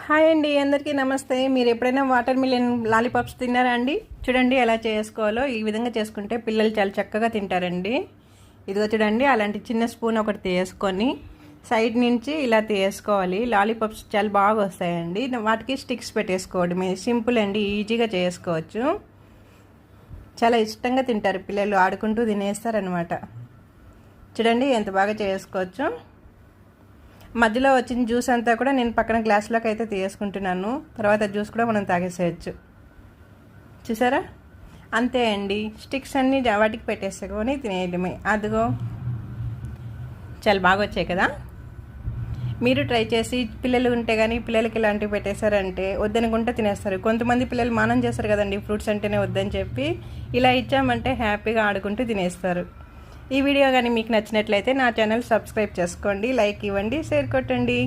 Hi అండి, అందరికీ నమస్తే. మీరు ఎప్పుడైనా వాటర్ మిలన్ లాలీపాప్స్ తిన్నారా అండి? చూడండి ఎలా చేసుకోవాలో. ఈ విధంగా చేసుకుంటే పిల్లలు చాలా చక్కగా తింటారండి. ఇదిగో చూడండి, అలాంటి చిన్న స్పూన్ ఒకటి తీసుకొని సైడ్ నుంచి ఇలా తీసుకోవాలి. లాలీపాప్స్ చాలా బాగా వస్తాయండి. వాటికి స్టిక్స్ పెట్టేసుకోవడం సింపుల్ అండి, ఈజీగా చేసుకోవచ్చు. చాలా ఇష్టంగా తింటారు పిల్లలు, ఆడుకుంటూ తినేస్తారనమాట. చూడండి ఎంత బాగా చేసుకోవచ్చు. మధ్యలో వచ్చిన జ్యూస్ అంతా కూడా నేను పక్కన గ్లాసులోకి అయితే తీసుకుంటున్నాను. తర్వాత జ్యూస్ కూడా మనం తాగేసేయచ్చు. చూసారా, అంతే అండి. స్టిక్స్ అన్నీ వాటికి పెట్టేసుకొని తినేయడమే. అదిగో చాలా బాగా వచ్చాయి కదా. మీరు ట్రై చేసి, పిల్లలు ఉంటే కానీ పిల్లలకి ఇలాంటివి పెట్టేశారంటే వద్దనుకుంటే తినేస్తారు. కొంతమంది పిల్లలు మానం చేస్తారు కదండి, ఫ్రూట్స్ అంటేనే వద్దని చెప్పి. ఇలా ఇచ్చామంటే హ్యాపీగా ఆడుకుంటూ తినేస్తారు. ఈ వీడియో కానీ మీకు నచ్చినట్లయితే నా ఛానల్ సబ్స్క్రైబ్ చేసుకోండి, లైక్ ఇవ్వండి, షేర్ కొట్టండి.